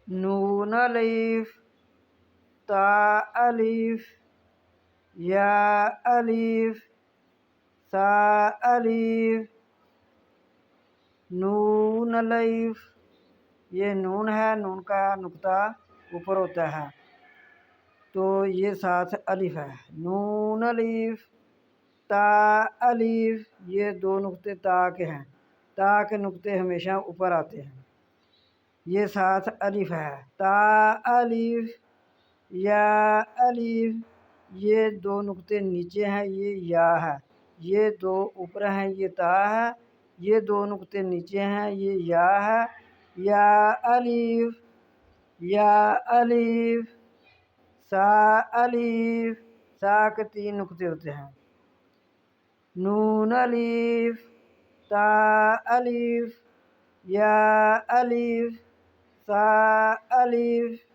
نون الف، تا الف، یا الف، سا الف، نون الف، یہ نون ہے، نون کا نقطہ اوپر ہوتا ہے تو یہ ساتھ الف ہے۔ نون الف، تا الف، یہ دو نقطے تا کے ہیں، تا کے نقطے ہمیشہ اوپر آتے ہیں، یہ ساتھ الف ہے۔ تا الف، یا الف، یہ دو نقطے نیچے ہیں، یہ یا ہے، یہ دو اوپر ہیں، یہ تا ہے، یہ دو نقطے نیچے ہیں، یہ یا ہے۔ یا الف، یا الف، سا الف، سا کے تین نقطے ہوتے ہیں۔ نون الف، تا الف، یا الف، سا الف،